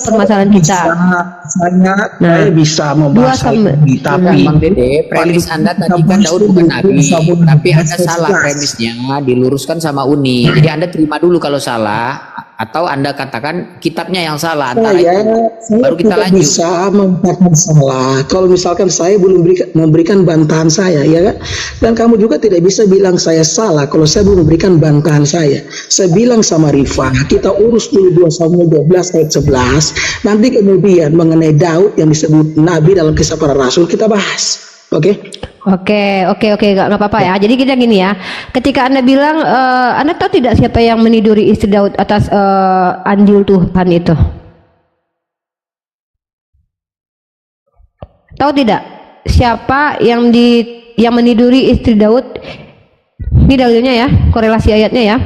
permasalahan kita. Saya Nah, bisa dua membahas sama. ini, tapi Bang Dede, premis Anda tadi kan Daud bukan nabi, tapi Anda salah premisnya, diluruskan sama Uni. Jadi Anda terima dulu kalau salah, atau Anda katakan kitabnya yang salah, antara saya itu. Baru kita tidak lanjut. bisa mengatakan salah kalau misalkan saya belum memberikan bantahan saya, ya kan? Dan kamu juga tidak bisa bilang saya salah kalau saya belum memberikan bantahan saya. Saya bilang sama Rifa, kita urus dulu 2 Samuel 12 ayat 11, nanti kemudian mengenai Daud yang disebut nabi dalam kisah para rasul kita bahas. Oke? Oke, nggak apa-apa ya. Jadi kita gini ya, ketika Anda bilang, Anda tahu tidak siapa yang meniduri istri Daud atas andil Tuhan itu? Tahu tidak siapa yang meniduri istri Daud? Ini dalilnya ya, korelasi ayatnya ya.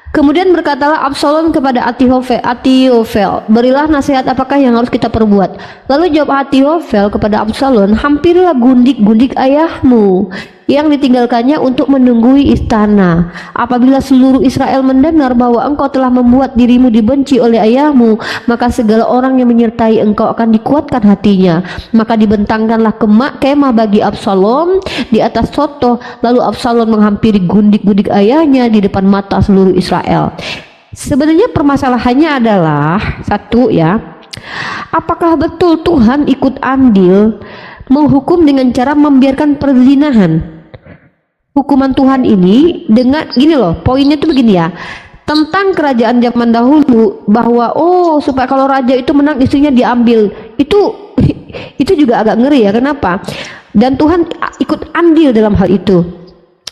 Kemudian berkatalah Absalom kepada Ahitofel, berilah nasihat apakah yang harus kita perbuat. Lalu jawab Ahitofel kepada Absalom, hampirilah gundik-gundik ayahmu yang ditinggalkannya untuk menunggui istana. Apabila seluruh Israel mendengar bahwa engkau telah membuat dirimu dibenci oleh ayahmu, maka segala orang yang menyertai engkau akan dikuatkan hatinya. Maka dibentangkanlah kemah bagi Absalom di atas sotoh. Lalu Absalom menghampiri gundik-gundik ayahnya di depan mata seluruh Israel. Sebenarnya permasalahannya adalah satu ya, apakah betul Tuhan ikut andil menghukum dengan cara membiarkan perzinahan? Hukuman Tuhan ini dengan gini loh, poinnya tuh begini ya, tentang kerajaan zaman dahulu, bahwa supaya kalau raja itu menang istrinya diambil, itu juga agak ngeri ya. Kenapa? Dan Tuhan ikut andil dalam hal itu,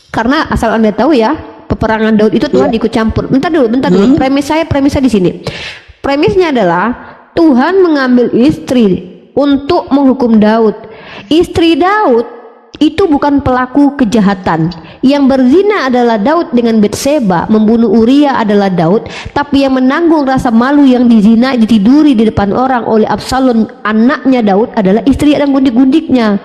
karena asal Anda tahu ya, peperangan Daud itu Tuhan ikut campur. Bentar dulu. Premisnya di sini. Premisnya adalah Tuhan mengambil istri untuk menghukum Daud. Istri Daud itu bukan pelaku kejahatan. Yang berzina adalah Daud dengan Betseba, membunuh Uria adalah Daud, tapi yang menanggung rasa malu yang ditiduri di depan orang oleh Absalom anaknya Daud adalah istri dan gundik-gundiknya.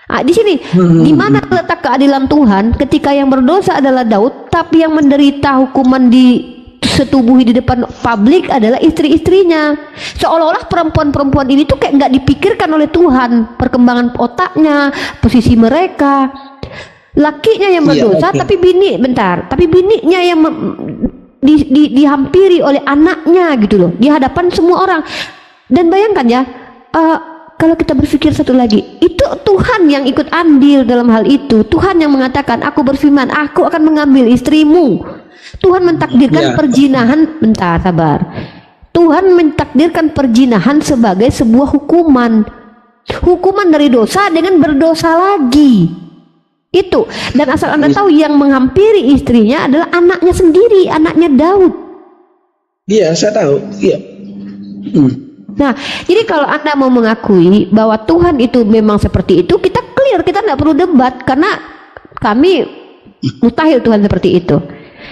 Di sini di mana letak keadilan Tuhan ketika yang berdosa adalah Daud, tapi yang menderita hukuman disetubuhi di depan publik adalah istri-istrinya. Seolah-olah perempuan-perempuan ini tuh kayak nggak dipikirkan oleh Tuhan, perkembangan otaknya, posisi mereka. Lakinya yang berdosa, tapi bininya yang dihampiri oleh anaknya gitu loh, di hadapan semua orang. Dan bayangkan ya, kalau kita berpikir satu lagi, itu Tuhan yang ikut andil dalam hal itu. Tuhan yang mengatakan, aku berfirman, aku akan mengambil istrimu. Tuhan mentakdirkan perzinahan, bentar sabar. Tuhan mentakdirkan perzinahan sebagai sebuah hukuman dari dosa dengan berdosa lagi. Itu. Dan asal Anda tahu, yang menghampiri istrinya adalah anaknya sendiri, anaknya Daud. Iya, saya tahu. Iya. Nah, jadi kalau Anda mau mengakui bahwa Tuhan itu memang seperti itu, kita clear, kita tidak perlu debat, karena kami mustahil Tuhan seperti itu.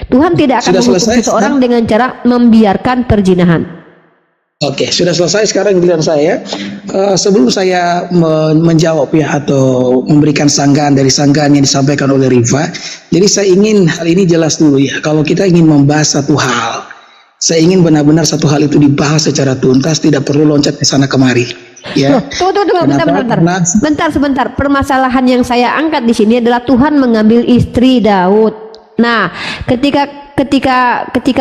Tuhan tidak akan menghukum seseorang dengan cara membiarkan perzinahan. Oke, sudah selesai sekarang giliran saya. Sebelum saya menjawab ya, atau memberikan sanggahan dari sanggahan yang disampaikan oleh Rifa, jadi saya ingin hal ini jelas dulu ya. Kalau kita ingin membahas satu hal, saya ingin benar-benar satu hal itu dibahas secara tuntas, tidak perlu loncat ke sana kemari. Ya. Tunggu, sebentar. Permasalahan yang saya angkat di sini adalah Tuhan mengambil istri Daud. Nah, ketika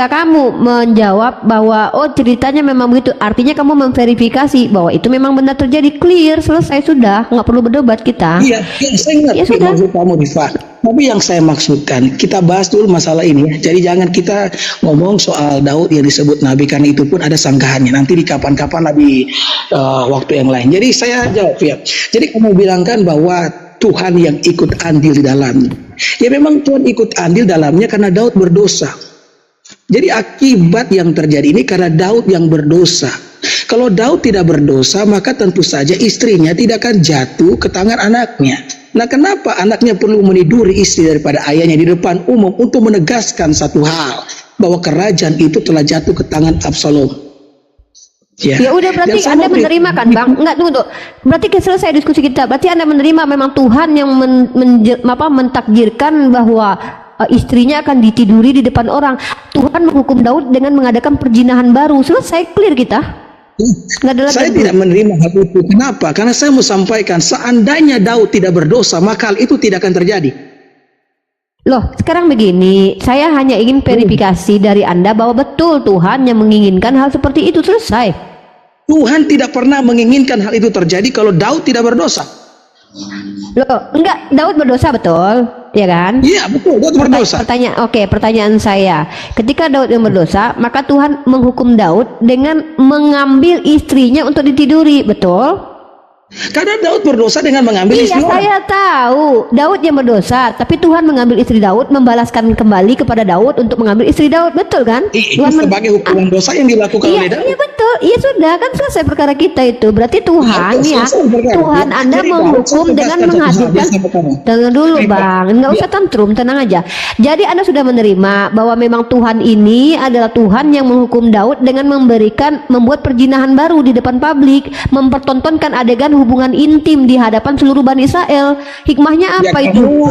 kamu menjawab bahwa ceritanya memang begitu, artinya kamu memverifikasi bahwa itu memang benar terjadi, clear, selesai, sudah, nggak perlu berdebat kita. Iya, saya ngerti maksud kamu, Rifa. Tapi yang saya maksudkan, kita bahas dulu masalah ini ya. Jadi jangan kita ngomong soal Daud yang disebut nabi, karena itu pun ada sanggahannya. Nanti di kapan-kapan di waktu yang lain. Jadi saya jawab ya. Jadi kamu bilangkan bahwa Tuhan yang ikut andil di dalamnya. Ya memang Tuhan ikut andil dalamnya karena Daud berdosa. Jadi akibat yang terjadi ini karena Daud yang berdosa. Kalau Daud tidak berdosa, maka tentu saja istrinya tidak akan jatuh ke tangan anaknya. Nah, kenapa anaknya perlu meniduri istri daripada ayahnya di depan umum untuk menegaskan satu hal, bahwa kerajaan itu telah jatuh ke tangan Absalom. Ya udah, berarti Anda menerima kan, Bang? Enggak, tunggu. Berarti selesai diskusi kita. Berarti Anda menerima memang Tuhan yang mentakdirkan bahwa istrinya akan ditiduri di depan orang. Tuhan menghukum Daud dengan mengadakan perzinahan baru. Selesai, clear kita. Nggak ada lagi. Saya tidak menerima hal itu. Kenapa? Karena saya mau sampaikan, seandainya Daud tidak berdosa, maka hal itu tidak akan terjadi. Loh, sekarang begini, saya hanya ingin verifikasi dari Anda bahwa betul Tuhan yang menginginkan hal seperti itu. Selesai. Tuhan tidak pernah menginginkan hal itu terjadi kalau Daud tidak berdosa. Loh, enggak, Daud berdosa betul, ya kan? Iya, betul, Daud berdosa. Pertanyaan saya, ketika Daud yang berdosa, maka Tuhan menghukum Daud dengan mengambil istrinya untuk ditiduri, betul? Karena Daud berdosa dengan mengambil Iya, istri orang. saya tahu Daud yang berdosa, tapi Tuhan mengambil istri Daud, membalaskan kembali kepada Daud untuk mengambil istri Daud, betul kan? Itu Tuhan sebagai hukuman dosa yang dilakukan oleh Daud. Iya betul, iya sudah kan selesai perkara kita itu. Berarti Tuhan Iya, ya, selesai perkara. Tuhan Anda Jadi, menghukum Daud, dengan saya tegaskan menghadirkan. satu hal sama kamu. Dengar dulu Iya. Bang, nggak usah tantrum, tenang aja. Jadi Anda sudah menerima bahwa memang Tuhan ini adalah Tuhan yang menghukum Daud dengan membuat perzinahan baru di depan publik, mempertontonkan adegan hubungan intim di hadapan seluruh Bani Israel. Hikmahnya apa Ya, itu?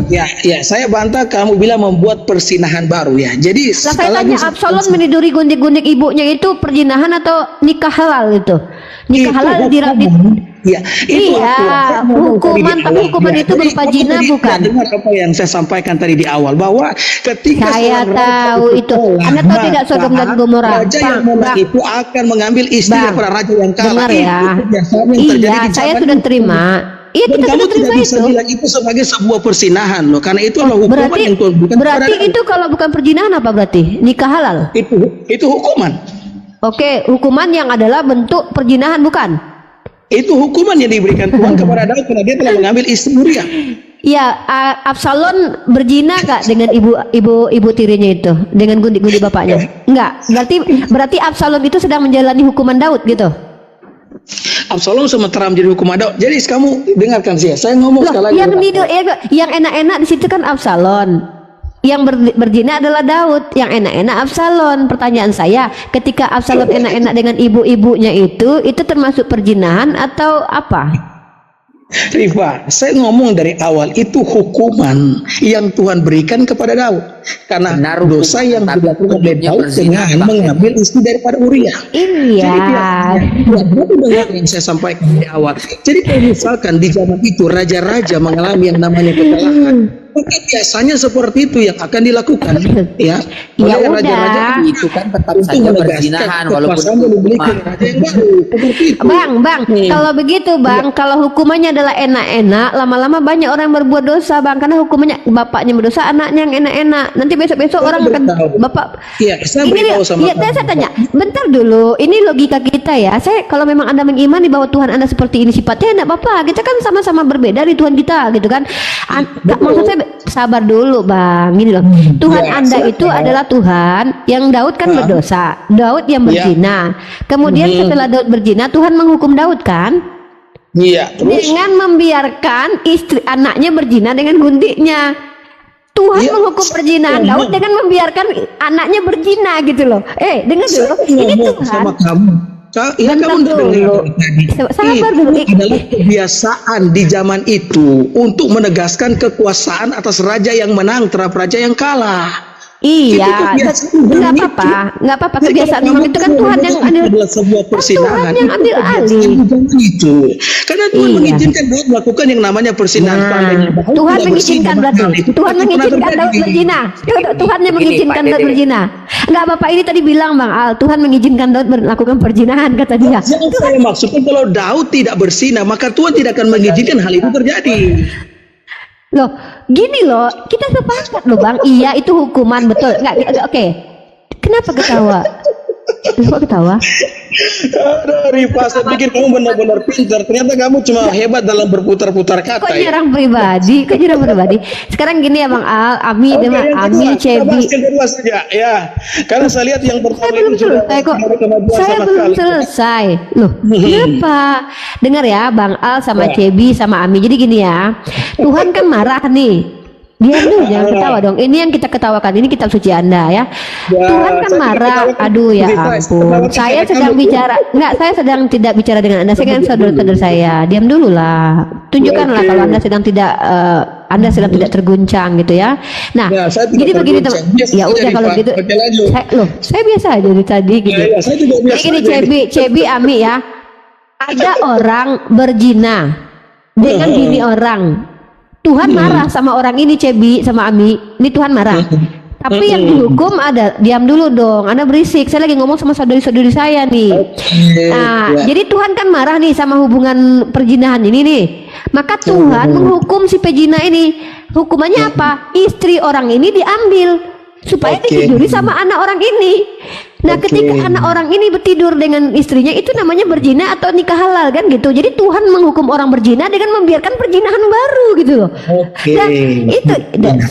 saya bantah kamu bilang membuat persinahan baru ya. Jadi Lah saya sekali tanya, lagi- Absalom meniduri gundik-gundik ibunya itu perzinahan atau nikah halal itu? Nikah Itu halal hukuman. Ya, itu Iya, aku ngomong hukuman, tadi di tapi awal. hukuman Ya, itu jadi berupa kamu zina, tadi bukan? dengar apa yang saya sampaikan tadi di awal, bahwa ketika Saya seorang tahu raja itu. kalah, Anda tahu tidak Sodom dan maka Gomora? raja yang Bang, menang Bang. itu akan mengambil istri Bang, daripada raja yang kalah. dengar ya. Itu kebiasaan yang terjadi Iya, di saya zaman sudah itu. terima. Iya, Dan kita kamu sudah terima tidak bisa itu. bilang itu sebagai sebuah persinahan loh, karena itu adalah hukuman Berarti, yang Tuhan berikan berarti kepada itu kalau bukan perzinahan apa berarti? Nikah halal. itu hukuman. Oke, hukuman yang adalah bentuk perzinahan bukan? Itu hukuman yang diberikan Tuhan kepada Daud karena dia telah mengambil istri Uria. Iya, Absalom berzina gak dengan ibu tirinya itu, dengan gundik-gundik bapaknya? Enggak. Berarti Absalom itu sedang menjalani hukuman Daud gitu. Absalom sementara menjadi hukuman Daud. Jadi kamu dengarkan saya ngomong Loh, sekali lagi. yang enak-enak di situ kan Absalom. Yang berzina adalah Daud, yang enak-enak Absalom. Pertanyaan saya, ketika Absalom enak-enak dengan ibu-ibunya itu termasuk perzinahan atau apa? Rifa, saya ngomong dari awal itu hukuman yang Tuhan berikan kepada Daud karena Benar, dosa yang tapi dilakukan oleh hukumnya Daud berzina, dengan Pak. mengambil istri daripada Uria. Iya. Jadi dengar yang saya sampaikan di awal. Jadi kalau misalkan di zaman itu raja-raja mengalami yang namanya kekalahan, maka biasanya seperti itu yang akan dilakukan, ya. Ya Oleh udah. raja-raja Itu kan tetap untuk saja menegaskan perzinahan walaupun kekuasaan yang dimiliki hukuman. raja yang baru. Seperti itu. Bang, kalau begitu Bang, kalau hukumannya adalah enak-enak, lama-lama banyak orang yang berbuat dosa Bang, karena hukumannya bapaknya berdosa, anaknya yang enak-enak. Nanti besok-besok orang akan beritahu. bapak. Iya, saya Ini beritahu sama ya, kamu. saya tanya, bentar dulu, ini logika kita ya. Saya kalau memang Anda mengimani bahwa Tuhan Anda seperti ini sifatnya, enggak apa-apa. Kita kan sama-sama berbeda dari Tuhan kita, gitu kan? Maksud saya sabar dulu Bang, gini loh. Tuhan Ya, Anda silakan. itu adalah Tuhan yang Daud kan berdosa, Daud yang Ya. berzina. Kemudian setelah Daud berzina, Tuhan menghukum Daud kan? Iya, terus Dengan membiarkan istri anaknya berzina dengan gundiknya. Tuhan Iya. menghukum perzinahan Saya Daud dengan membiarkan anaknya berzina gitu loh. Dengar dulu. saya Ini ngomong Tuhan. sama kamu. Ya Bentar kamu udah dulu. dengar dari tadi. Sabar dulu. Itu adalah kebiasaan di zaman itu untuk menegaskan kekuasaan atas raja yang menang terhadap raja yang kalah. Itu Iya, kebiasaan nggak zaman apa-apa, nggak apa-apa Jadi kebiasaan kalau zaman kamu itu kan Tuhan yang mengatakan adil. adalah sebuah persinahan. yang itu ambil kebiasaan alih. di zaman itu. Karena Tuhan Iya. mengizinkan Daud melakukan yang namanya persinahan. Nah, Seandainya Daud Tuhan tidak mengizinkan bersih, berarti. maka itu Tuhan tidak pernah mengizinkan terjadi. Daud berzina. Tuhan yang Begini, mengizinkan Pak Daud Dede. berzina. Enggak Bapak ini tadi bilang Bang Al, Tuhan mengizinkan Daud melakukan perzinahan kata dia. Yang saya maksudkan kalau Daud tidak berzina, maka Tuhan tidak akan mengizinkan hal itu terjadi. Loh, gini loh, kita sepakat loh Bang. Iya, itu hukuman betul. Enggak, oke. Kenapa ketawa? Kenapa ketawa? Aduh, Rifa, saya pikir kamu benar-benar pintar. Ternyata kamu cuma hebat dalam berputar-putar Kok kata. Ya? nyerang pribadi? Kok nyerang pribadi? Sekarang gini ya Bang Al, Ami, Oke, Dema, yang Ami, kedua, kita bahas Cebi. yang kedua saja, ya. Karena saya lihat yang pertama Saya belum itu sudah selesai kok. tidak ada kemajuan Saya sama belum sekali. selesai. Loh, kenapa? Dengar ya, Bang Al sama Ya. Cebi sama Ami. Jadi gini ya, Tuhan kan marah nih. Diam dulu, jangan ketawa dong. Ini yang kita ketawakan, ini kitab suci Anda ya. Ya, Tuhan kan saya marah. ketawakan. Aduh ya Kita ampun. ketawakan Saya karena sedang kamu. bicara. Enggak, saya sedang tidak bicara dengan Anda. Saya kan saudara-saudara saya. Diam dulu lah. Tunjukkanlah Oke. kalau Anda sedang tidak Anda sedang tidak terguncang gitu ya. Nah, Ya, saya tidak jadi begini terguncang. teman. Biasa Ya saja, udah kalau Rifa. gitu. Oke, lanjut. Saya biasa aja dari tadi gitu. Ya, saya juga biasa Jadi gini aja. Cebi Ami ya. Ada orang berzina dengan bini orang. Tuhan marah sama orang ini Cebi sama Ami. Ini Tuhan marah. Tapi yang dihukum ada, diam dulu dong. Anda berisik. Saya lagi ngomong sama saudari-saudari saya nih. Nah, Ya. jadi Tuhan kan marah nih sama hubungan perjinahan ini nih. Maka Tuhan menghukum si pejina ini. Hukumannya apa? Istri orang ini diambil supaya Oke. ditiduri sama anak orang ini. Nah, Oke. ketika anak orang ini bertidur dengan istrinya itu namanya berzina atau nikah halal kan gitu. Jadi Tuhan menghukum orang berzina dengan membiarkan perjinahan baru gitu loh. Oke. Nah, itu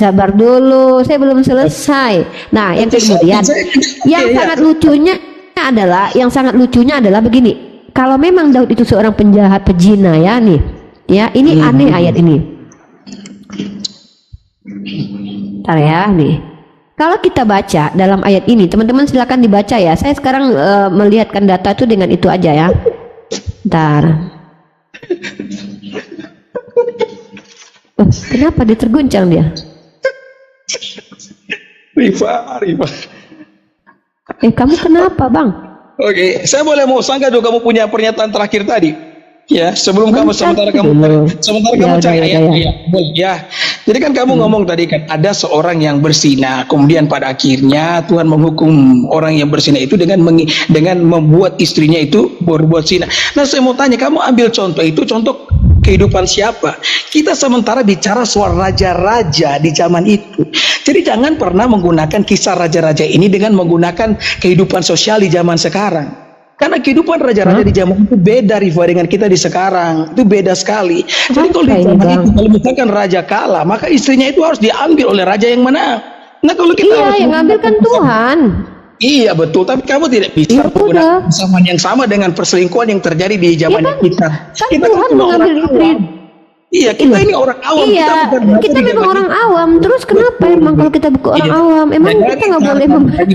sabar dulu, saya belum selesai. Nah, yang kemudian yang sangat lucunya adalah begini. Kalau memang Daud itu seorang penjahat pezina ya nih. Ya, ini aneh ayat ini. Bentar ya nih. Kalau kita baca dalam ayat ini, teman-teman silakan dibaca ya. Saya sekarang melihatkan data itu dengan itu aja ya. Bentar. Kenapa dia terguncang dia? Rifa. Kamu kenapa bang? Oke, saya boleh mau sanggah dulu kamu punya pernyataan terakhir tadi. Ya, sebelum kamu sementara kamu cari ayat-ayat. Boleh ya. Jadi kan kamu ngomong tadi kan ada seorang yang berzina, kemudian pada akhirnya Tuhan menghukum orang yang berzina itu dengan membuat istrinya itu berbuat zina. Nah, saya mau tanya, kamu ambil contoh itu contoh kehidupan siapa? Kita sementara bicara soal raja-raja di zaman itu. Jadi jangan pernah menggunakan kisah raja-raja ini dengan menggunakan kehidupan sosial di zaman sekarang. Karena kehidupan raja-raja di zaman itu beda Rifa dengan kita di sekarang. Itu beda sekali. Jadi kalau di zaman itu, kalau misalkan raja kalah, maka istrinya itu harus diambil oleh raja yang menang. Nah, kalau kita harus yang ngambil kan Tuhan. Iya betul, tapi kamu tidak bisa menggunakan zaman yang sama dengan perselingkuhan yang terjadi di zaman kita. Kan Tuhan mengambil istri. Iya, kita ini orang awam. Iya, kita memang orang awam. Terus kenapa emang kalau kita bukan orang awam? Emang kita nggak boleh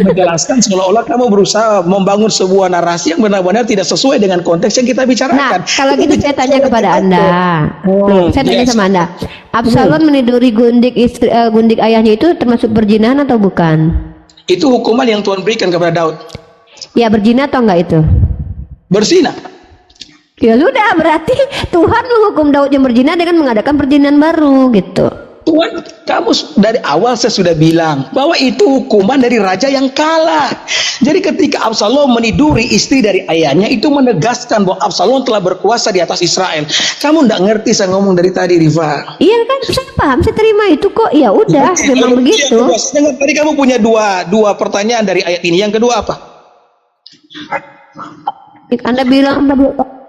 menjelaskan seolah-olah kamu berusaha membangun sebuah narasi yang benar-benar tidak sesuai dengan konteks yang kita bicarakan. Nah, kalau gitu saya tanya kepada Anda. Saya tanya sama Anda. Absalom meniduri gundik ayahnya itu termasuk berzinahan atau bukan? Itu hukuman yang Tuhan berikan kepada Daud. Ya, berzina atau enggak itu? Berzina. Ya sudah, berarti Tuhan menghukum Daud yang berzina dengan mengadakan perzinahan baru gitu. Tuhan, kamu dari awal saya sudah bilang bahwa itu hukuman dari raja yang kalah. Jadi ketika Absalom meniduri istri dari ayahnya, itu menegaskan bahwa Absalom telah berkuasa di atas Israel. Kamu nggak ngerti saya ngomong dari tadi, Rifa. Iya kan, saya paham, saya terima itu kok. Ya udah, memang begitu. Dengar, tadi kamu punya dua pertanyaan dari ayat ini. Yang kedua apa? Anda bilang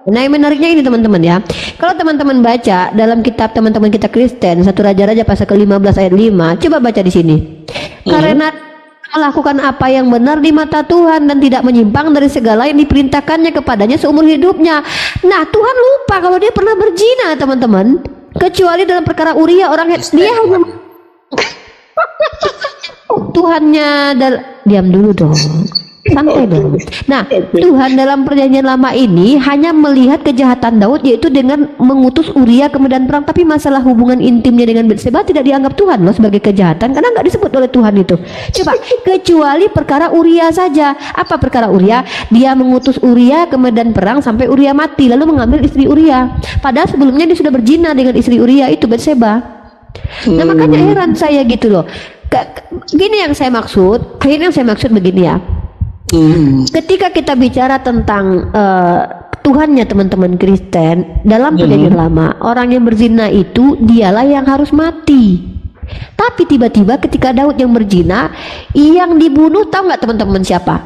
nah, yang menariknya ini teman-teman ya. Kalau teman-teman baca dalam kitab teman-teman kita Kristen, 1 Raja-Raja pasal ke-15 ayat 5, coba baca di sini. Karena melakukan apa yang benar di mata Tuhan dan tidak menyimpang dari segala yang diperintahkannya kepadanya seumur hidupnya. Nah, Tuhan lupa kalau dia pernah berzina, teman-teman. Kecuali dalam perkara Uria, orang dia hanya Tuhannya diam dulu dong. Santai dong. Nah, Tuhan dalam perjanjian lama ini hanya melihat kejahatan Daud, yaitu dengan mengutus Uria ke medan perang. Tapi masalah hubungan intimnya dengan Batseba tidak dianggap Tuhan loh sebagai kejahatan, karena nggak disebut oleh Tuhan itu. Coba, kecuali perkara Uria saja. Apa perkara Uria? Dia mengutus Uria ke medan perang sampai Uria mati, lalu mengambil istri Uria. Padahal sebelumnya dia sudah berzina dengan istri Uria itu, Batseba. Nah, makanya heran saya gitu loh. Gini yang saya maksud, begini ya. Ketika kita bicara tentang Tuhannya teman-teman Kristen dalam perjanjian lama, orang yang berzina itu dialah yang harus mati. Tapi tiba-tiba ketika Daud yang berzina, yang dibunuh tahu nggak teman-teman siapa?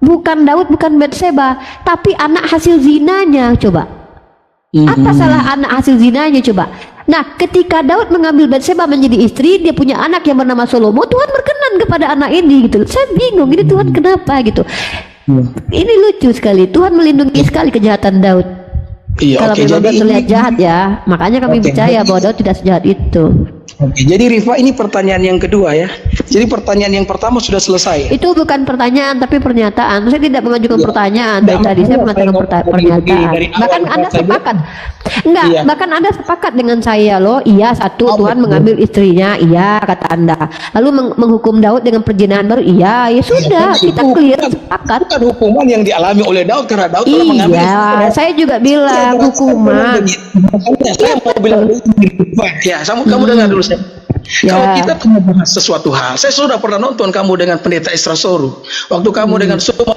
Bukan Daud, bukan Batseba, tapi anak hasil zinanya. Coba, apa salah anak hasil zinanya? Coba. Nah, ketika Daud mengambil Batseba menjadi istri, dia punya anak yang bernama Salomo. Tuhan berkenan kepada anak ini gitu. Saya bingung, ini Tuhan kenapa gitu. Ini lucu sekali. Tuhan melindungi sekali kejahatan Daud. Iya, kalau memang Daud terlihat jahat ya, makanya kami percaya bahwa Daud tidak sejahat itu. Oke, jadi Rifa ini pertanyaan yang kedua ya. Jadi pertanyaan yang pertama sudah selesai. Itu bukan pertanyaan tapi pernyataan. Saya tidak mengajukan pertanyaan dari tadi. Saya mengatakan pernyataan. Bahkan Anda sepakat. Enggak, Iya. bahkan Anda sepakat dengan saya loh. Iya, satu Tuhan mengambil istrinya. Iya, kata Anda. Lalu menghukum Daud dengan perzinahan baru. Iya, ya sudah, kita clear sepakat. Bukan hukuman yang dialami oleh Daud karena Daud telah mengambil Iya, saya juga bilang hukuman. Saya mau bilang ya, kamu dengar dulu saya. Ya. Kalau kita membahas sesuatu hal, saya sudah pernah nonton kamu dengan pendeta Isra Soru. Waktu kamu dengan semua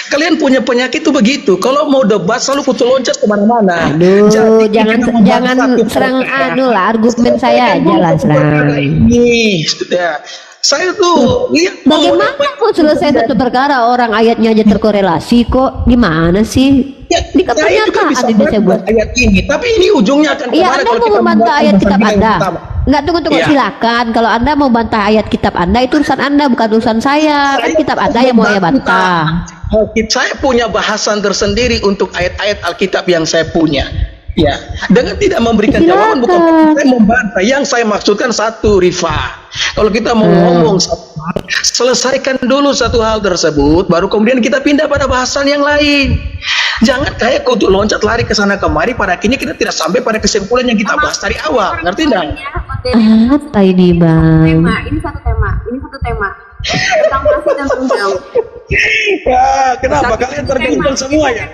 kalian punya penyakit itu begitu. Kalau mau debat selalu kutu loncat kemana-mana. Aduh, Jadi, jangan kita membahas satu serang perkara. lah argumen saya aja lah serang. Ini, ya. Saya tuh lihat Bagaimana mau selesai satu perkara orang ayatnya aja terkorelasi kok? Gimana sih? Ya, Di saya juga bisa kenyataan ini saya buat. ayat ini, tapi ini ujungnya akan Iya, kemana Anda kalau mau kita membantah membuat ayat kitab perbandingan Anda? yang pertama? Enggak, tunggu Iya. silakan. Kalau Anda mau bantah ayat kitab Anda itu urusan Anda, bukan urusan saya. Kan kitab Anda yang mau saya bantah. Saya punya bahasan tersendiri untuk ayat-ayat Alkitab yang saya punya. Ya, dengan tidak memberikan jawaban bukan saya membantah. Yang saya maksudkan satu, Rifa. Kalau kita mau ngomong satu hal, selesaikan dulu satu hal tersebut, baru kemudian kita pindah pada bahasan yang lain. Jangan kayak kutu loncat lari ke sana kemari, pada akhirnya kita tidak sampai pada kesimpulan yang kita bahas dari awal. Ngerti enggak? Apa ini, Bang? Ini satu tema. Tentang masih dan jauh. Ya, kenapa kalian terguncang semua ya?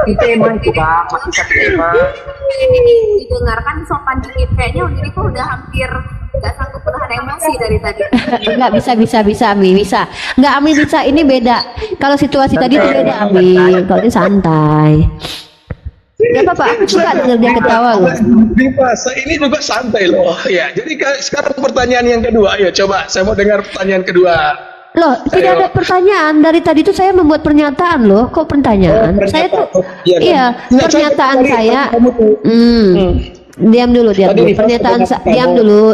Di tema itu Kak, masih satu tema. Didengarkan sopan dikit, kayaknya Undiri kok udah hampir nggak sanggup menahan emosi dari tadi. Enggak bisa Ami bisa. Enggak Ami bisa, ini beda. Kalau situasi tadi itu beda Ami. Kalau ini santai. Ya apa-apa, aku suka denger dia ketawa loh. Rifa, ini juga santai loh. Ya, jadi sekarang pertanyaan yang kedua. Ayo coba, saya mau dengar pertanyaan kedua. Loh, tidak ada pertanyaan. Dari tadi tuh saya membuat pernyataan loh. Kok pertanyaan? Saya tuh iya, pernyataan saya. Diam dulu. Pernyataan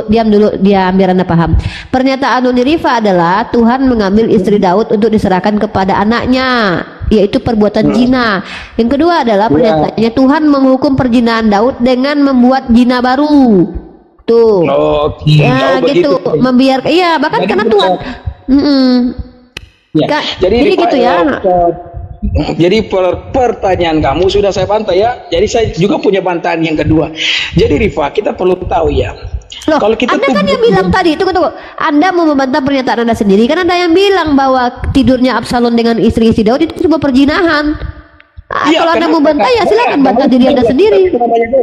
diam dulu biar Anda paham. Pernyataan Uni Rifa adalah Tuhan mengambil istri Daud untuk diserahkan kepada anaknya, yaitu perbuatan zina. Yang kedua adalah pernyataannya Tuhan menghukum perzinahan Daud dengan membuat zina baru. Tuh. Ya gitu, membiarkan. Iya, bahkan Jadi karena betul. Tuhan. Ya. Jadi Rifa, gitu ya. Jadi pertanyaan kamu sudah saya bantah ya. Jadi saya juga punya bantahan yang kedua. Jadi Rifa, kita perlu tahu ya. Loh, Kalau kita Anda kan yang bilang tadi, tunggu. Anda mau membantah pernyataan Anda sendiri, kan Anda yang bilang bahwa tidurnya Absalom dengan istri Daud itu sebuah perzinahan. Kalau Anda mau bantah ya silakan bantah diri Anda sendiri.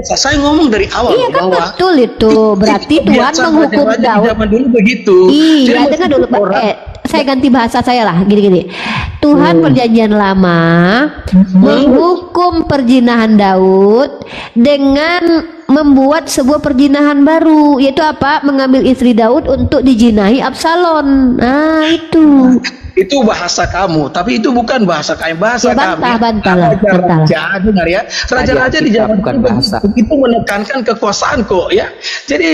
Saya ngomong dari awal Iya kan bahwa betul itu. Berarti Tuhan menghukum Daud. Zaman dulu begitu. Iya, dengar dulu Pak. Saya ganti bahasa saya lah, gini. Tuhan perjanjian lama menghukum perzinahan Daud dengan membuat sebuah perzinahan baru, yaitu apa? Mengambil istri Daud untuk dijinahi Absalom. Nah, itu. Itu bahasa kamu, tapi itu bukan bahasa kami, bahasa Ya, kami. bantah. Raja, dengar ya. Raja-raja di zaman bukan itu bahasa. itu menekankan kekuasaan kok ya. Jadi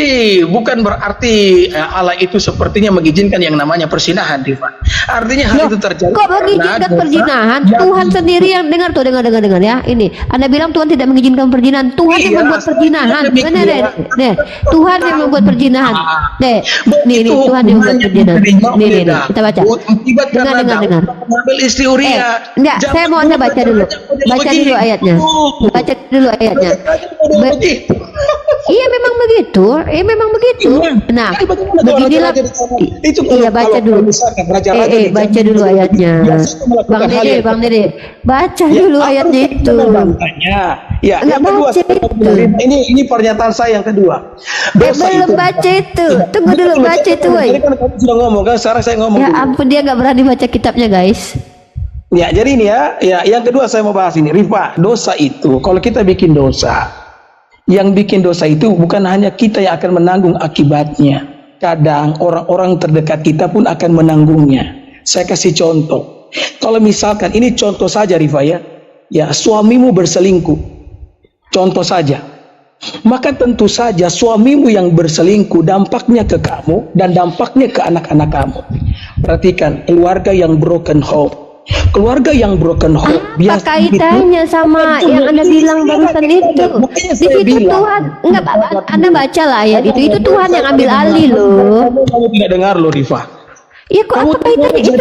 bukan berarti Allah itu sepertinya mengizinkan yang namanya persinahan, Rifa. Artinya hal itu terjadi. Kok mengizinkan perzinahan? Tuhan sendiri yang dengar ya. Ini Anda bilang Tuhan tidak mengizinkan perzinahan. Tuhan yang Iya, membuat perzinahan. demikian. Nih, Tuhan yang membuat perzinahan. Nih, nih Itu Tuhan yang membuat perzinahan. hukumannya Nih, beda. kita baca. Akibat karena Dengar. Daud mengambil istri Uria. Enggak, saya mau Anda baca dulu. Baca dulu ayatnya. Baca dulu ayatnya. Iya memang begitu. Nah, beginilah. Iya baca dulu. Baca dulu ayatnya. Bang Dede, baca dulu ayatnya itu. Ya, yang kedua, ini pernyataan saya yang kedua. Belum baca itu. Tunggu dulu baca itu, woy. Tadi kan kamu sudah ngomong kan, sekarang saya ngomong. Ya dulu. ampun, dia nggak berani baca kitabnya, guys. Ya, jadi ini ya, yang kedua saya mau bahas ini. Rifa, dosa itu, kalau kita bikin dosa, yang bikin dosa itu bukan hanya kita yang akan menanggung akibatnya. Kadang orang-orang terdekat kita pun akan menanggungnya. Saya kasih contoh. Kalau misalkan, ini contoh saja Rifa ya, suamimu berselingkuh. Contoh saja. Maka tentu saja suamimu yang berselingkuh dampaknya ke kamu dan dampaknya ke anak-anak kamu. Perhatikan, keluarga yang broken home. Keluarga yang broken home Apa biasa kaitannya sama itu yang Anda bilang barusan itu? Makanya Di saya situ bilang, Tuhan, enggak, Anda baca lah ayat itu Tuhan yang ambil alih loh. Kamu tidak dengar loh, Rifa. Ya kok apa kaitannya itu?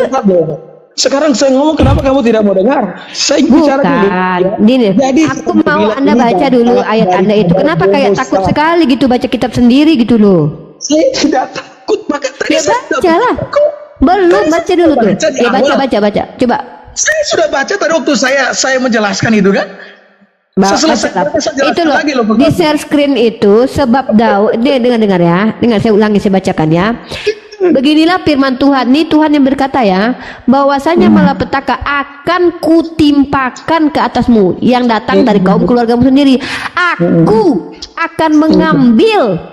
Sekarang saya ngomong, kenapa kamu tidak mau dengar? Saya bicara dulu. Bukan, ini Jadi, aku saya mau bilang Anda ini baca jangan dulu salah ayat dari Anda itu. Kenapa kayak dosa. takut sekali gitu baca kitab sendiri gitu loh? Saya tidak takut, maka tadi Ya saya sudah baca lah. takut. Belum baca dulu tuh. Baca di Ya baca awal. baca. Coba. Saya sudah baca tadi waktu saya menjelaskan itu kan. Selesai Baca. saya jelaskan Itu loh lagi loh. di share screen itu sebab Daud dengar ya. Dengar saya ulangi saya bacakan ya. Beginilah firman Tuhan, nih Tuhan yang berkata ya, bahwasanya malapetaka akan kutimpakan ke atasmu yang datang dari kaum keluargamu sendiri. Aku akan mengambil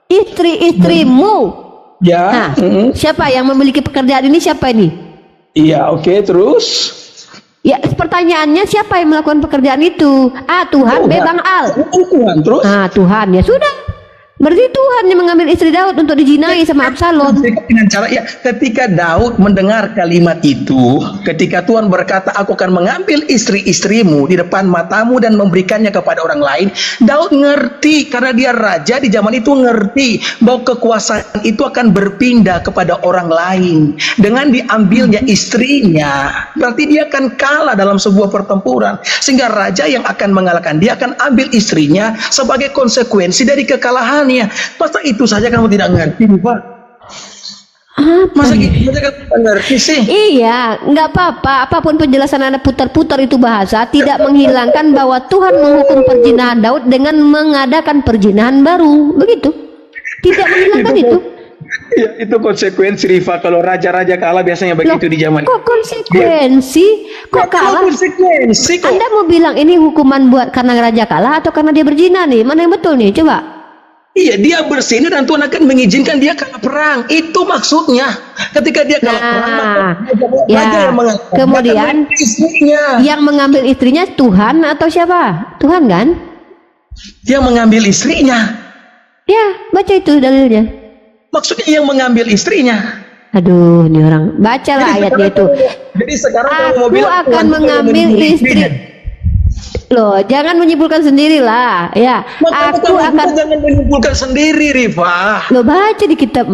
istri-istrimu. Ya. Nah, siapa yang memiliki pekerjaan ini? Siapa ini? Iya, oke, terus. Ya, pertanyaannya siapa yang melakukan pekerjaan itu? A. Tuhan, B. Bang Al. Tuhan, terus. Nah, Tuhan ya sudah. Berarti Tuhan yang mengambil istri Daud untuk dijinai sama Absalom. Dengan cara ya, ketika Daud mendengar kalimat itu, ketika Tuhan berkata, aku akan mengambil istri-istrimu di depan matamu dan memberikannya kepada orang lain, Daud ngerti karena dia raja di zaman itu, ngerti bahwa kekuasaan itu akan berpindah kepada orang lain. Dengan diambilnya istrinya, berarti dia akan kalah dalam sebuah pertempuran, sehingga raja yang akan mengalahkan dia akan ambil istrinya sebagai konsekuensi dari kekalahannya. Masa itu saja kamu tidak ngerti, Pak? Masa gitu saja kamu tidak ngerti sih? Iya, nggak apa-apa. Apapun penjelasan Anda putar-putar itu bahasa tidak menghilangkan bahwa Tuhan menghukum perzinahan Daud dengan mengadakan perzinahan baru. Begitu. Tidak menghilangkan itu. Ya, itu konsekuensi, Rifa. Kalau raja-raja kalah biasanya begitu di zaman. Kok konsekuensi? Kok kalah? Konsekuensi kok. Anda mau bilang ini hukuman buat karena raja kalah atau karena dia berzina nih? Mana yang betul nih? Coba. Iya, dia bersini dan Tuhan akan mengizinkan dia kalah perang. Itu maksudnya. Ketika dia kalah perang, maka raja yang mengalahkan, kemudian istrinya. yang mengambil istrinya Tuhan atau siapa? Tuhan kan? Dia mengambil istrinya. Ya, baca itu dalilnya. Maksudnya yang mengambil istrinya. Aduh, ini orang bacalah ayatnya itu. Jadi sekarang kamu mau Aku bilang akan Tuhan mengambil istri. istrinya. Loh, jangan menyimpulkan sendirilah. Ya, Maka aku akan. jangan menyimpulkan sendiri, Rifa. Lo baca di kitab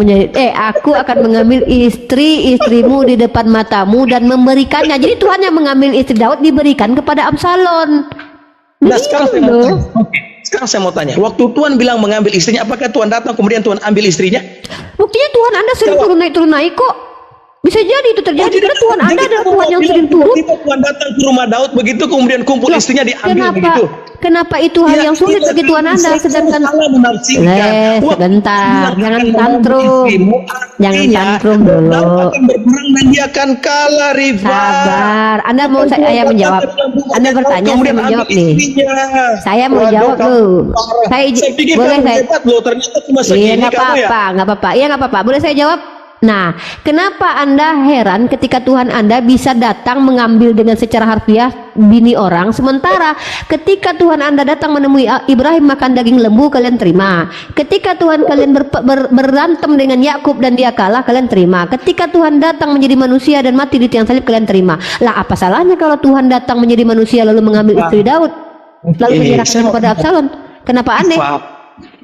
aku akan mengambil istrimu di depan matamu dan memberikannya. Jadi Tuhan yang mengambil istri Daud diberikan kepada Absalom. Nah, sekarang saya mau loh. tanya. Oke, sekarang saya mau tanya. Waktu Tuhan bilang mengambil istrinya, apakah Tuhan datang kemudian Tuhan ambil istrinya? Buktinya Tuhan Anda sering turun naik kok. Bisa jadi itu terjadi karena Tuhan Anda adalah Tuhan yang sering turun. Tiba Tuhan datang ke rumah Daud begitu, kemudian kumpul istrinya diambil begitu. Kenapa itu hal yang sulit bagi Tuhan Anda? Sedangkan sebentar, jangan tantrum. Jangan tantrum dulu. Daud akan berperang dan dia akan kalah, Rifa. Sabar. Anda mau saya menjawab. Anda bertanya, saya menjawab nih. Saya mau jawab tuh. Saya pikir boleh kamu saya. hebat loh, ternyata cuma Iya, segini nggak kamu ya. apa-apa, nggak apa-apa. Iya, nggak apa-apa. Boleh saya jawab? Nah, kenapa Anda heran ketika Tuhan Anda bisa datang mengambil dengan secara harfiah bini orang, sementara ketika Tuhan Anda datang menemui Ibrahim makan daging lembu, kalian terima. Ketika Tuhan kalian berantem dengan Yakub dan dia kalah, kalian terima. Ketika Tuhan datang menjadi manusia dan mati di tiang salib, kalian terima. Lah, apa salahnya kalau Tuhan datang menjadi manusia lalu mengambil istri Daud, lalu menyerahkan kepada Absalom? Kenapa aneh?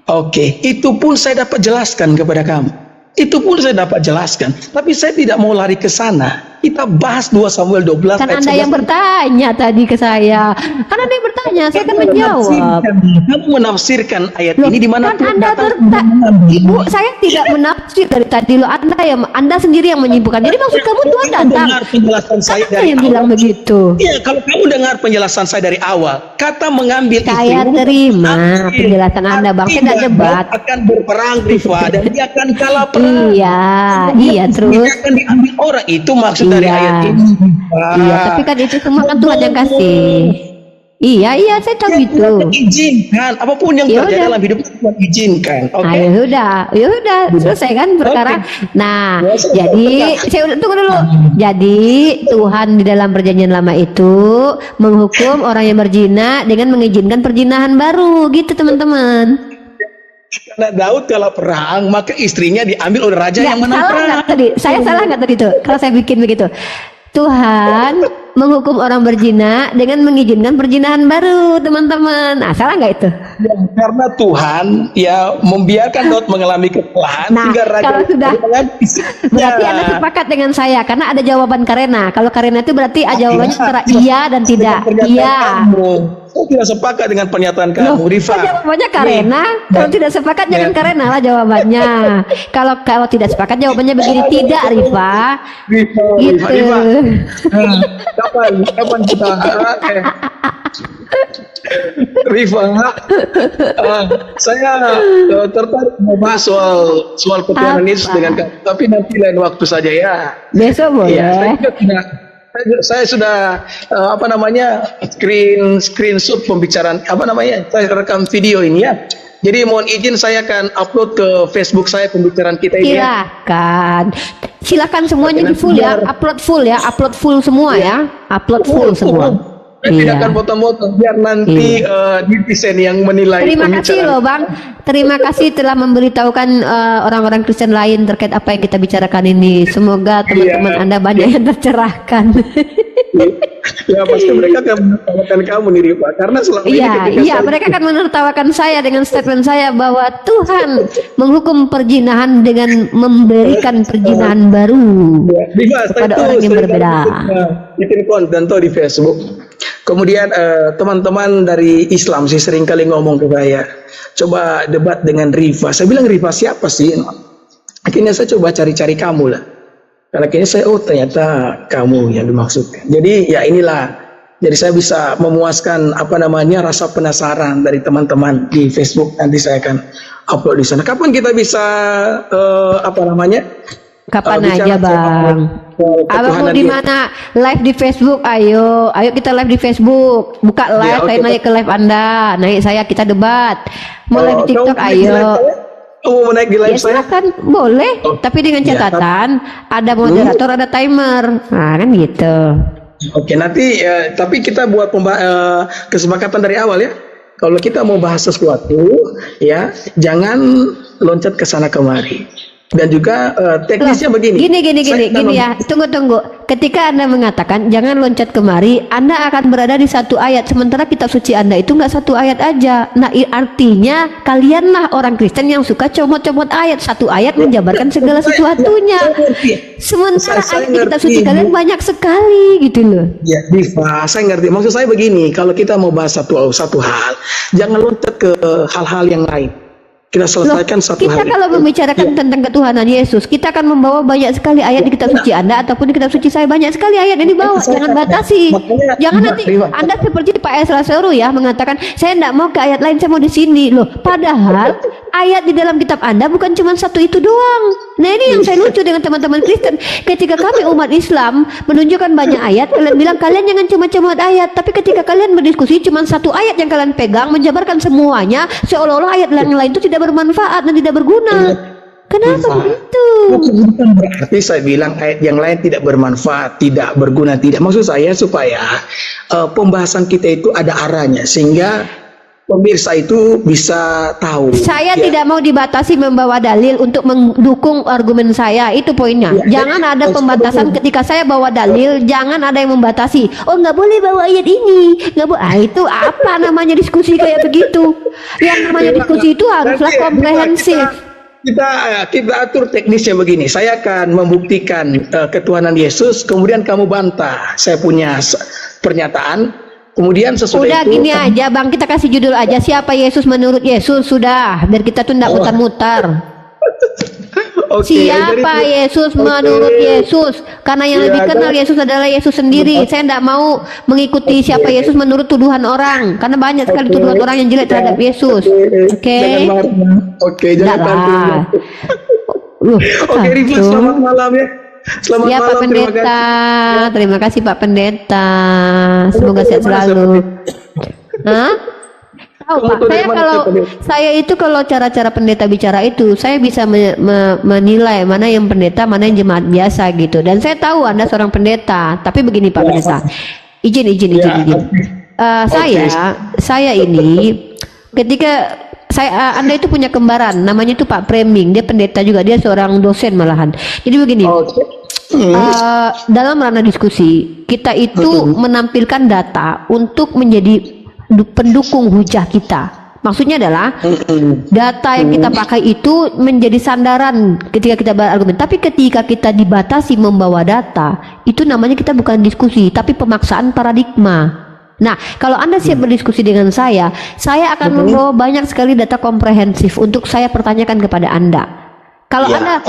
Oke, itu pun saya dapat jelaskan kepada kamu. Itu pun saya dapat jelaskan, tapi saya tidak mau lari ke sana. Kita bahas 2 Samuel 12 Kan ayat Anda 11. yang bertanya tadi ke saya. Kan Anda yang bertanya, saya akan menjawab. Kamu menafsirkan ayat Loh, ini di mana kan Tuhan Anda datang Bu, saya tidak menafsir dari tadi lo. Anda sendiri yang menyimpulkan. Jadi maksud kamu Tuhan datang. dengar penjelasan saya Anda dari yang awal. bilang begitu. Iya, kalau kamu dengar penjelasan saya dari awal, kata mengambil Saya istrimu, terima artinya- penjelasan Anda, Bang. Saya tidak artinya debat. Daud akan berperang, Rifa, dan dia akan kalah perang. Iya, Dia terus. akan diambil orang. Itu maksud dari Iya. ayat ini. Iya, tapi kan itu semua kan Tuhan yang kasih. Iya, saya tahu gitu. Tuhan izinkan apapun yang Ya terjadi udah. dalam hidup Tuhan izinkan. Oke. Ayo udah selesai kan perkara. Nah, jadi saya tunggu dulu. Jadi Tuhan di dalam perjanjian lama itu menghukum orang yang berzina dengan mengizinkan perzinahan baru, gitu teman-teman. Karena Daud kalau perang, maka istrinya diambil oleh raja yang menang Salah perang. nggak tadi? Saya salah nggak tadi tuh? Kalau saya bikin begitu, Tuhan menghukum orang berzina dengan mengizinkan perzinahan baru, teman-teman. Nah, salah nggak itu? Ya, karena Tuhan ya membiarkan Daud mengalami kesalahan Nah, sehingga raja kalau sudah berarti Ya. Anda sepakat dengan saya karena ada jawaban karena. Kalau karena itu berarti jawabannya antara iya dan tidak. Pernyataan Iya. kamu. Saya tidak sepakat dengan pernyataan kamu, Loh, Rifa. kok jawabannya karena? Kalau tidak sepakat jangan karena lah jawabannya. Kalau tidak sepakat jawabannya begini tidak, Rifa. Gitu. Rifa. Kapan kita Rifa, saya tertarik membahas soal ketuhanan Yesus dengan kamu, tapi nanti lain waktu saja ya. Besok boleh. Iya, saya sudah screenshot pembicaraan saya rekam video ini ya. Jadi mohon izin saya akan upload ke Facebook saya pembicaraan kita ini. Ya. Silakan semuanya di full ya, upload full semua ya, upload full semua. Saya tidak Iya. akan potong-potong biar nanti netizen yang menilai. Terima kasih loh Bang. Terima kasih telah memberitahukan orang-orang Kristen lain terkait apa yang kita bicarakan ini. Semoga teman-teman Anda banyak yang tercerahkan. Ya pasti mereka akan menertawakan kamu nih Rifa, karena selama ini ketika Iya, mereka akan menertawakan saya dengan statement saya bahwa Tuhan menghukum perzinahan dengan memberikan perzinahan baru Rifa, kepada orang yang berbeda. Bikin konten tuh di Facebook. Kemudian teman-teman dari Islam sih sering kali ngomong ke saya, coba debat dengan Rifa. Saya bilang, Rifa siapa sih? Akhirnya saya coba cari-cari kamu lah. Karena kayaknya saya, ternyata kamu yang dimaksudkan. Jadi ya inilah. Jadi saya bisa memuaskan rasa penasaran dari teman-teman di Facebook. Nanti saya akan upload di sana. Kapan kita bisa Kapan bicara aja Bang. Abang mau di Yesus? mana? Live di Facebook, ayo kita live di Facebook. Buka live, oke. saya naik ke live Anda, naik saya kita debat. Mau live di TikTok, ayo. Kamu mau naik di live Ya saya? silakan, boleh. Tapi dengan Ya, catatan ada moderator, ada timer. Nah kan gitu. Oke, nanti tapi kita buat kesepakatan dari awal ya. Kalau kita mau bahas sesuatu, ya jangan loncat ke sana kemari. Dan juga teknisnya begini. Gini ya. Tunggu. Ketika Anda mengatakan jangan loncat kemari, Anda akan berada di satu ayat. Sementara kitab suci Anda itu nggak satu ayat aja. Nah, artinya kalianlah orang Kristen yang suka comot-comot ayat. Satu ayat menjabarkan segala sesuatunya. Sementara ayat di kitab suci kalian banyak sekali gitu loh. Ya, Diva, saya ngerti. Maksud saya begini, kalau kita mau bahas satu hal, jangan loncat ke hal-hal yang lain. Kita selesaikan satu hal. Kita kalau membicarakan tentang ketuhanan Yesus, kita akan membawa banyak sekali ayat di kitab suci Anda ataupun di kitab suci saya, banyak sekali ayat yang dibawa. Jangan batasi. Jangan nanti Anda seperti Pak Esra Seru ya mengatakan saya tidak mau ke ayat lain, saya mau di sini loh. Padahal ayat di dalam kitab Anda bukan cuma satu itu doang. Nah ini yang saya lucu dengan teman-teman Kristen. Ketika kami umat Islam menunjukkan banyak ayat, kalian bilang kalian jangan cuma ayat. Tapi ketika kalian berdiskusi cuma satu ayat yang kalian pegang menjabarkan semuanya, seolah-olah ayat yang lain itu tidak bermanfaat dan tidak berguna. Kenapa begitu? Bukan berarti saya bilang ayat yang lain tidak bermanfaat, tidak berguna, tidak. Maksud saya supaya pembahasan kita itu ada arahnya sehingga pemirsa itu bisa tahu. Saya tidak mau dibatasi membawa dalil untuk mendukung argumen saya. Itu poinnya. Jangan ada pembatasan ketika saya bawa dalil. Jangan ada yang membatasi. Oh, nggak boleh bawa ayat ini. Nggak boleh. Itu apa namanya diskusi kayak begitu? Yang namanya diskusi itu haruslah komprehensif. Kita atur teknisnya begini. Saya akan membuktikan ketuhanan Yesus, kemudian kamu bantah. Saya punya pernyataan. Kemudian sesudah Udah itu gini aja Bang, kita kasih judul aja siapa Yesus menurut Yesus, sudah biar kita tuh nggak mutar-mutar. Siapa Yesus menurut Yesus, karena yang lebih kenal Yesus adalah Yesus sendiri. Saya tidak mau mengikuti siapa Yesus menurut tuduhan orang, karena banyak sekali tuduhan orang yang jelek terhadap Yesus. Oke. Jangan Oke, Rifa, selamat malam ya. Selamat Ya malam, Pak Pendeta, terima kasih Pak Pendeta. Semoga sehat selalu. Hah? Tahu Pak, saya itu kalau cara-cara pendeta bicara itu, saya bisa menilai mana yang pendeta, mana yang jemaat biasa gitu. Dan saya tahu Anda seorang pendeta, tapi begini Pak Pendeta, izin. Saya ini ketika Anda itu punya kembaran, namanya itu Pak Preming, dia pendeta juga, dia seorang dosen malahan. Jadi begini, dalam ranah diskusi kita itu menampilkan data untuk menjadi pendukung hujah kita. Maksudnya adalah data yang kita pakai itu menjadi sandaran ketika kita berargumen. Tapi ketika kita dibatasi membawa data, itu namanya kita bukan diskusi, tapi pemaksaan paradigma. Nah, kalau Anda siap berdiskusi dengan saya akan membawa banyak sekali data komprehensif untuk saya pertanyakan kepada Anda. Kalau Anda,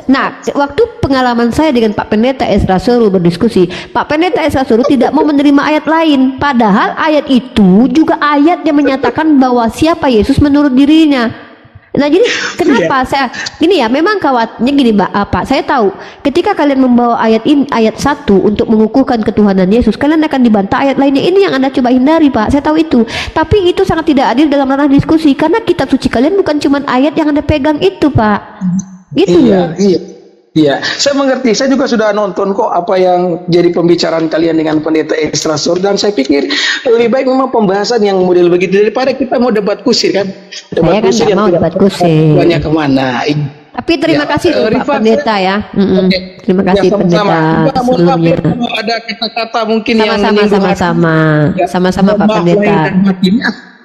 nah, waktu pengalaman saya dengan Pak Pendeta Esra Soru berdiskusi, Pak Pendeta Esra Soru tidak mau menerima ayat lain, padahal ayat itu juga ayat yang menyatakan bahwa siapa Yesus menurut dirinya. Nah, jadi kenapa saya gini ya? Memang khawatirnya gini, Pak. Saya tahu ketika kalian membawa ayat ini, ayat 1 untuk mengukuhkan ketuhanan Yesus, kalian akan dibantah ayat lainnya. Ini yang Anda coba hindari, Pak. Saya tahu itu. Tapi itu sangat tidak adil dalam ranah diskusi karena kitab suci kalian bukan cuma ayat yang Anda pegang itu, Pak. Gitu. Iya, saya mengerti. Saya juga sudah nonton kok apa yang jadi pembicaraan kalian dengan Pendeta Esra Soru, dan saya pikir lebih baik memang pembahasan yang model begitu daripada kita mau debat kusir kan. Saya kan nggak mau debat kusir. Banyak kemana. Tapi terima kasih loh, Pak Pendeta ya. Terima kasih Pendeta sebelumnya. Kalau ada kata-kata mungkin yang sama-sama Pak Pendeta.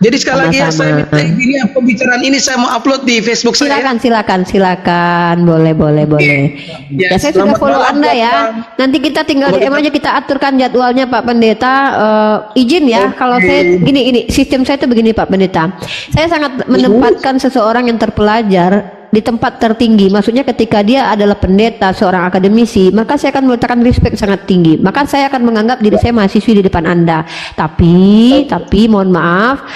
Jadi sekali lagi saya minta ini pembicaraan ini saya mau upload di Facebook saya. Silakan. Boleh. Ya, saya sudah follow Anda ya. Nanti kita tinggal DM aja, kita aturkan jadwalnya Pak Pendeta. Izin ya, kalau saya gini, sistem saya itu begini Pak Pendeta. Saya sangat menempatkan seseorang yang terpelajar di tempat tertinggi. Maksudnya ketika dia adalah pendeta, seorang akademisi, maka saya akan meletakkan respect sangat tinggi. Maka saya akan menganggap diri saya mahasiswi di depan Anda. Tapi mohon maaf,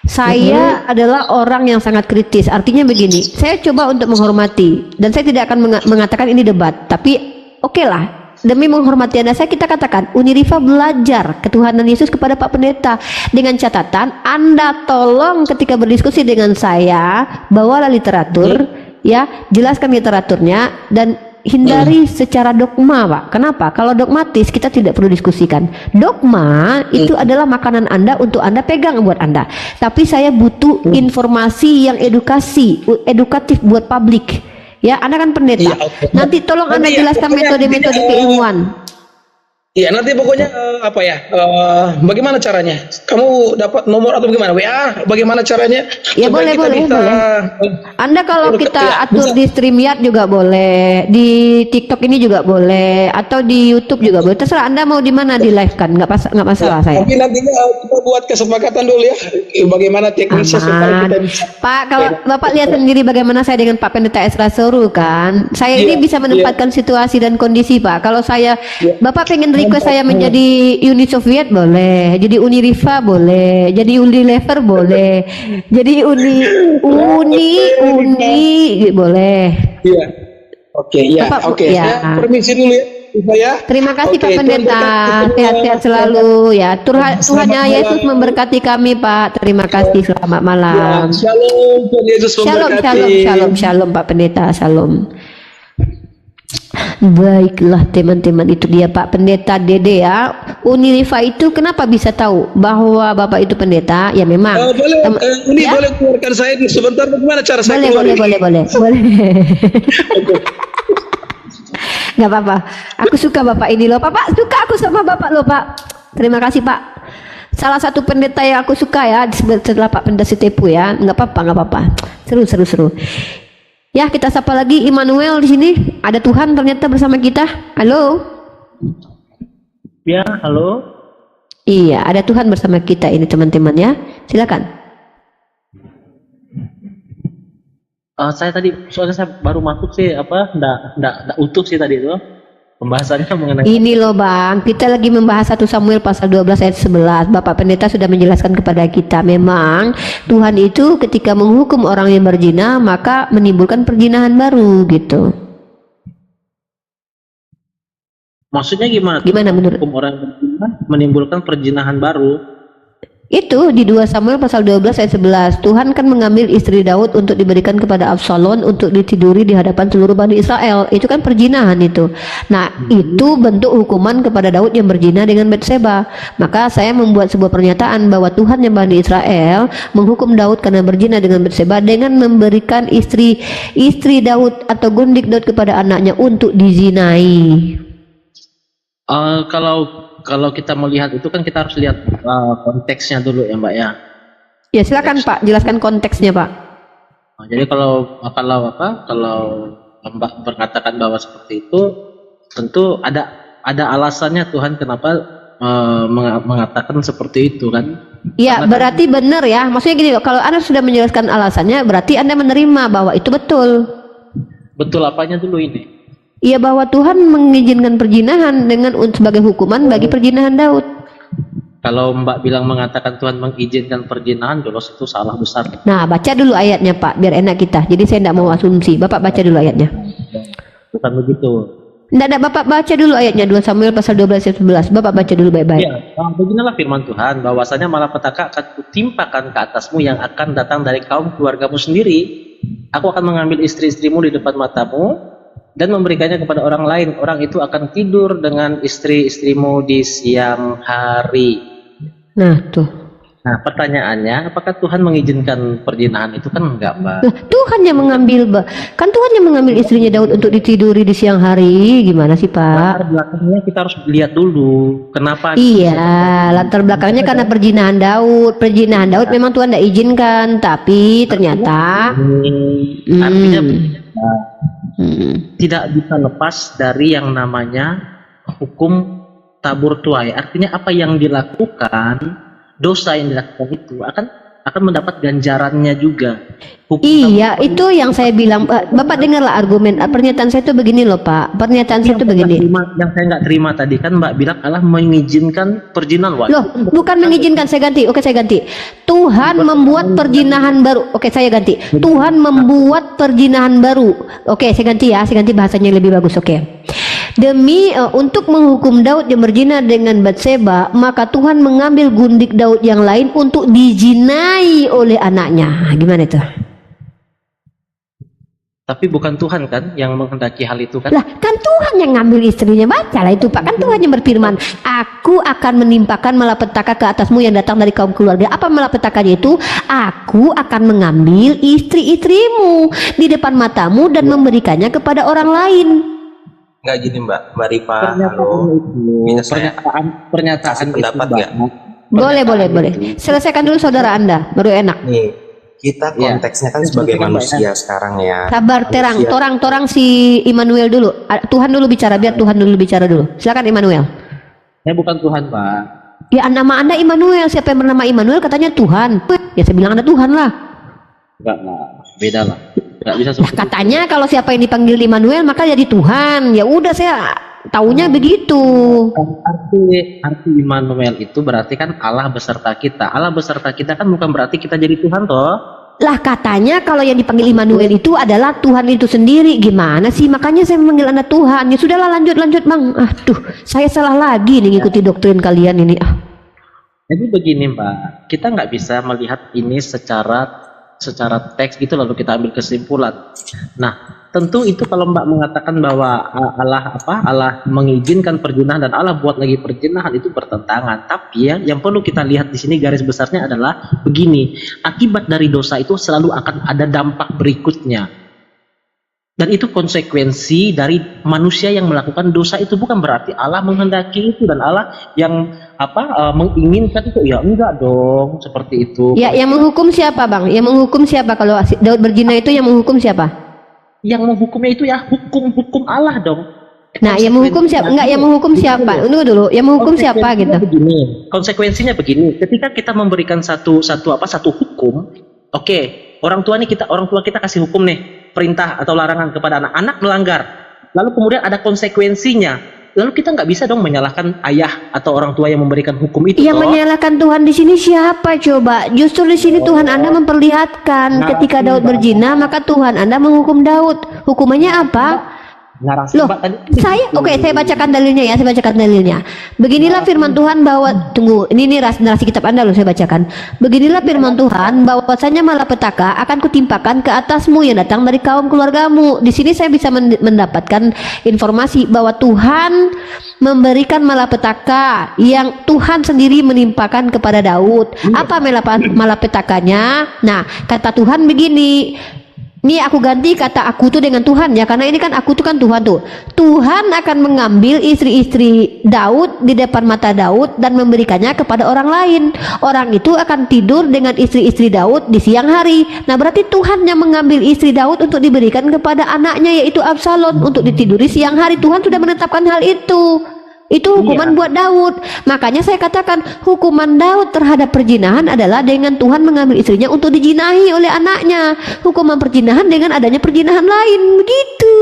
saya adalah orang yang sangat kritis. Artinya begini, saya coba untuk menghormati dan saya tidak akan mengatakan ini debat. Tapi oke lah. Demi menghormati Anda, kita katakan Unirifa belajar ketuhanan Yesus kepada Pak Pendeta dengan catatan Anda tolong ketika berdiskusi dengan saya bawalah literatur, ya, jelaskan literaturnya dan hindari secara dogma, Pak. Kenapa? Kalau dogmatis kita tidak perlu diskusikan. Dogma itu adalah makanan Anda untuk Anda pegang buat Anda. Tapi saya butuh informasi yang edukatif buat publik. Ya, Anda kan pendeta. Iya, okay. Nanti tolong Anda jelaskan metode-metode keilmuan. Iya, nanti pokoknya bagaimana caranya? Kamu dapat nomor atau bagaimana? WA? Bagaimana caranya? Ya boleh. Anda kalau kita atur di StreamYard juga boleh, di TikTok ini juga boleh, atau di YouTube juga boleh. Terserah Anda mau di mana di live kan, nggak masalah saya. Mungkin nantinya kita buat kesepakatan dulu ya, bagaimana teknisnya supaya kita bisa. Pak, kalau Bapak lihat sendiri bagaimana saya dengan Pak Pendeta Esra Soru kan, saya ini bisa menempatkan situasi dan kondisi Pak. Kalau saya, Bapak pengen request saya menjadi Uni Soviet boleh, jadi Unirifa boleh, jadi Unilever boleh, jadi Uni boleh. Iya. Oke. Ya. Saya permisi dulu ya. Terima kasih Pak Pendeta, sehat-sehat selalu ya. Tuhannya Yesus memberkati kami Pak. Terima kasih, selamat malam. Ya, shalom, Tuhan Yesus memberkati. Shalom Pak Pendeta, shalom. Baiklah teman-teman, itu dia Pak Pendeta Dede ya. Unirifa itu kenapa bisa tahu bahwa Bapak itu pendeta? Ya memang. Boleh keluarkan saya sebentar, bagaimana cara saya keluar? Boleh. Nggak apa-apa. Aku suka Bapak ini loh. Bapak suka aku sama Bapak loh Pak. Terima kasih Pak. Salah satu pendeta yang aku suka ya setelah Pak Pendeta Sitepu ya. Nggak apa-apa. Seru. Ya, kita sapa lagi Immanuel di sini. Ada Tuhan ternyata bersama kita. Halo. Ya, halo. Iya, ada Tuhan bersama kita ini teman-teman ya. Silakan. Saya tadi soalnya saya baru masuk sih enggak utuh sih tadi itu. Pembahasannya mengenai ini loh Bang, kita lagi membahas 1 Samuel pasal 12 ayat 11. Bapak Pendeta sudah menjelaskan kepada kita, memang Tuhan itu ketika menghukum orang yang berzina maka menimbulkan perzinahan baru gitu. Maksudnya gimana? Gimana menurut hukum orang berzina menimbulkan perzinahan baru? Itu di 2 Samuel pasal 12 ayat 11. Tuhan kan mengambil istri Daud untuk diberikan kepada Absalom untuk ditiduri di hadapan seluruh Bani Israel. Itu kan perzinahan itu. Nah, itu bentuk hukuman kepada Daud yang berzina dengan Batseba. Maka saya membuat sebuah pernyataan bahwa Tuhan yang Bani Israel menghukum Daud karena berzina dengan Batseba dengan memberikan istri Daud atau gundik Daud kepada anaknya untuk dizinai. Kalau kita melihat itu kan kita harus lihat konteksnya dulu ya Mbak ya. Ya silakan Pak, jelaskan konteksnya Pak. Jadi kalau Mbak berkatakan bahwa seperti itu, tentu ada alasannya Tuhan kenapa mengatakan seperti itu kan. Iya, berarti benar ya. Maksudnya gini, kalau Anda sudah menjelaskan alasannya, berarti Anda menerima bahwa itu betul. Betul apanya dulu ini? Iya, bahwa Tuhan mengizinkan perzinahan dengan sebagai hukuman bagi perzinahan Daud. Kalau Mbak bilang mengatakan Tuhan mengizinkan perzinahan, jelas itu salah besar. Nah, baca dulu ayatnya Pak, biar enak kita. Jadi saya tidak mau asumsi. Bapak baca dulu ayatnya. Bukan begitu. Tidak, Bapak baca dulu ayatnya 2 Samuel pasal 12 ayat 11. Bapak baca dulu baik-baik. Ya, beginilah firman Tuhan, bahwasanya malapetaka akan kutimpakan ke atasmu yang akan datang dari kaum keluargamu sendiri. Aku akan mengambil istri-istrimu di depan matamu dan memberikannya kepada orang lain. Orang itu akan tidur dengan istri-istrimu di siang hari. Nah, tuh. Nah, pertanyaannya, apakah Tuhan mengizinkan perzinahan? Itu kan enggak, Mbak. Lah, Tuhan yang mengambil, kan Tuhan yang mengambil istrinya Daud untuk ditiduri di siang hari. Gimana sih Pak? Latar belakangnya kita harus lihat dulu. Kenapa? Iya, latar belakangnya karena perzinahan Daud. Perzinahan Daud memang Tuhan tidak izinkan, tapi ternyata artinya tidak bisa lepas dari yang namanya hukum tabur tuai. Artinya apa yang dilakukan, dosa yang dilakukan itu akan mendapat ganjarannya juga. Iya, itu yang saya bilang. Bapak dengarlah argumen. Pernyataan saya itu begini loh Pak. Pernyataan saya itu begini. Yang saya nggak terima tadi kan Mbak bilang Allah mengizinkan perzinahan. Loh, bukan mengizinkan, saya ganti. Oke, saya ganti. Tuhan membuat perzinahan baru. Oke, saya ganti. Tuhan membuat perzinahan baru. Oke, saya ganti ya. Saya ganti bahasanya yang lebih bagus. Oke. Demi untuk menghukum Daud yang berzina dengan Batseba, maka Tuhan mengambil gundik Daud yang lain untuk dizinai oleh anaknya. Gimana itu? Tapi bukan Tuhan kan yang menghendaki hal itu kan? Lah, kan Tuhan yang ngambil istrinya. Bacalah itu Pak. Kan Tuhan yang berfirman, aku akan menimpakan malapetaka ke atasmu yang datang dari kaum keluarga. Apa malapetakanya itu? Aku akan mengambil istri-istrimu di depan matamu dan memberikannya kepada orang lain. Enggak gini Mbak Rifa, halo. Ini saya Pernyataan pendapat itu, nggak? Boleh. Selesaikan dulu saudara Anda, baru enak. Nih, kita konteksnya kan sebagai manusia sekarang ya. Sabar, torang si Immanuel dulu. Tuhan dulu bicara, biar Tuhan dulu bicara dulu. Silakan Immanuel. Saya bukan Tuhan, Pak. Ya, nama Anda Immanuel. Siapa yang bernama Immanuel katanya Tuhan. Ya saya bilang Anda Tuhan lah. Enggak lah, beda lah. Enggak bisa Nah, seperti itu. katanya kalau siapa yang dipanggil Immanuel maka jadi Tuhan. Ya udah, saya taunya begitu. Arti Immanuel itu berarti kan Allah beserta kita. Allah beserta kita kan bukan berarti kita jadi Tuhan toh. Lah, katanya kalau yang dipanggil Immanuel itu adalah Tuhan itu sendiri. Gimana sih? Makanya saya memanggil Anda Tuhan. Ya sudahlah, lanjut Bang. Saya salah lagi nih ngikuti doktrin kalian ini. Jadi begini Mbak, kita nggak bisa melihat ini secara teks gitu lalu kita ambil kesimpulan. Nah, tentu itu kalau Mbak mengatakan bahwa Allah mengizinkan perzinahan dan Allah buat lagi perzinahan, itu bertentangan. Tapi ya, yang perlu kita lihat di sini garis besarnya adalah begini, akibat dari dosa itu selalu akan ada dampak berikutnya. Dan itu konsekuensi dari manusia yang melakukan dosa itu. Bukan berarti Allah menghendaki itu dan Allah yang menginginkan itu. Ya enggak dong, seperti itu. Ya, yang menghukum siapa Bang? Yang menghukum siapa kalau Daud berzina itu? Yang menghukum siapa? Yang menghukumnya itu ya hukum Allah dong. Nah, yang menghukum siapa? Enggak, yang menghukum siapa? Tunggu dulu. Yang menghukum siapa gitu? Konsekuensinya begini. Ketika kita memberikan satu hukum, oke, orang tua kita kasih hukum nih, perintah atau larangan kepada anak melanggar. Lalu kemudian ada konsekuensinya. Lalu kita nggak bisa dong menyalahkan ayah atau orang tua yang memberikan hukum itu. Yang menyalahkan Tuhan di sini siapa coba? Justru di sini Tuhan Anda memperlihatkan ketika Daud berzina, maka Tuhan Anda menghukum Daud. Hukumannya apa? narasi Loh, Mbak tadi. saya bacakan dalilnya ya, saya bacakan dalilnya. Beginilah firman Tuhan bahwa tunggu, ini narasi kitab Anda loh, saya bacakan. Beginilah firman Tuhan bahwasanya malapetaka akan kutimpakan ke atasmu yang datang dari kaum keluargamu. Di sini saya bisa mendapatkan informasi bahwa Tuhan memberikan malapetaka yang Tuhan sendiri menimpakan kepada Daud. Apa malapetakanya? Nah, kata Tuhan begini. Nih aku ganti kata aku tuh dengan Tuhan ya, karena ini kan aku tuh kan Tuhan tuh. Tuhan akan mengambil istri-istri Daud di depan mata Daud dan memberikannya kepada orang lain. Orang itu akan tidur dengan istri-istri Daud di siang hari. Nah berarti Tuhan yang mengambil istri Daud untuk diberikan kepada anaknya yaitu Absalom untuk ditiduri siang hari. Tuhan sudah menetapkan hal itu. Itu hukuman buat Daud. Makanya saya katakan hukuman Daud terhadap perzinahan adalah dengan Tuhan mengambil istrinya untuk dijinahi oleh anaknya. Hukuman perzinahan dengan adanya perzinahan lain. Begitu.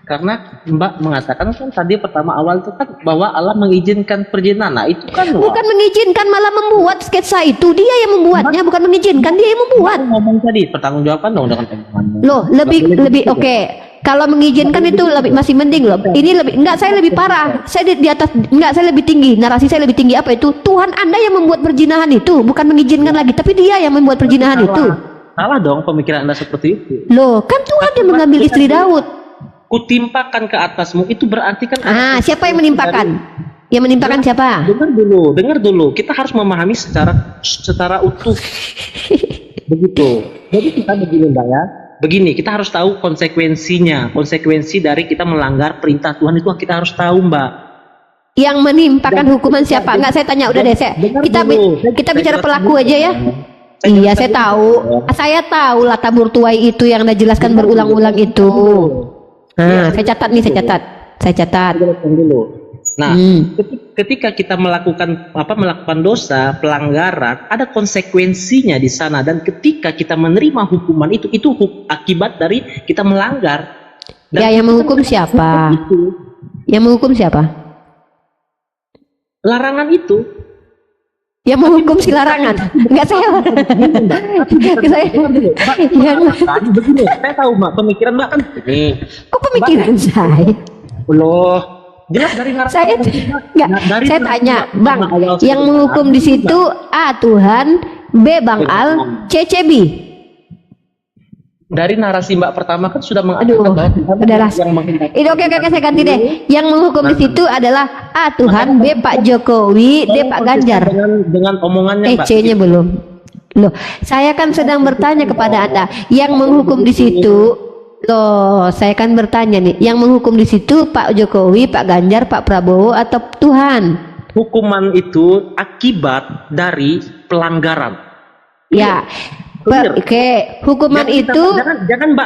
Karena Mbak mengatakan kan tadi pertama awal itu kan bahwa Allah mengizinkan perzinahan. Nah, itu kan bukan mengizinkan, malah membuat sketsa itu. Dia yang membuatnya, bukan mengizinkan, dia yang membuat. Ngomong tadi pertanggungjawaban dong dengan omonganmu. Loh, lebih oke. Kalau mengizinkan itu lebih masih mending loh. Ini lebih enggak, saya lebih parah. Saya di atas, enggak, saya lebih tinggi. Narasi saya lebih tinggi. Apa itu? Tuhan Anda yang membuat perzinahan itu, bukan mengizinkan lagi, tapi dia yang membuat perzinahan itu. Salah dong pemikiran Anda seperti itu. Loh, kan Tuhan yang mengambil istri Daud. Kutimpakan ke atasmu itu berarti kan Siapa yang menimpakan? Yang menimpakan siapa? Dengar dulu. Kita harus memahami secara utuh. Begitu. Jadi kita begini Mbak ya. Begini, kita harus tahu konsekuensinya. Konsekuensi dari kita melanggar perintah Tuhan itu kita harus tahu, Mbak. Yang menimpakan hukuman siapa? Enggak, saya tanya udah deh, kita bicara pelaku aja ya. Iya, saya tahu. Saya tahu lah tabur tuai itu yang Anda jelaskan berulang-ulang itu. Nah, saya catat nih, saya catat. Nah, ketika kita melakukan dosa, pelanggaran, ada konsekuensinya di sana, dan ketika kita menerima hukuman itu akibat dari kita melanggar. Dan ya, yang menghukum siapa? Yang menghukum siapa? Larangan itu. Yang menghukum si larangan. Enggak saya. Saya tahu Mbak, pemikiran Mbak kan ini. Kok pemikiran saya? Loh. Jelas dari saya tanya Bang, yang menghukum di situ A Tuhan, B Bang Al, C Cebi. Dari narasi Mbak pertama kan sudah mengatakan bahwa ini oke, saya ganti deh. Yang menghukum di situ adalah A Tuhan, B Pak Jokowi, D Pak Ganjar. Dengan omongannya Mbak. C-nya belum. Loh, saya kan sedang bertanya kepada Anda, yang menghukum di situ. Loh, saya kan bertanya nih, yang menghukum di situ Pak Jokowi, Pak Ganjar, Pak Prabowo atau Tuhan? Hukuman itu akibat dari pelanggaran. Ya, oke. Hukuman itu jangan Mbak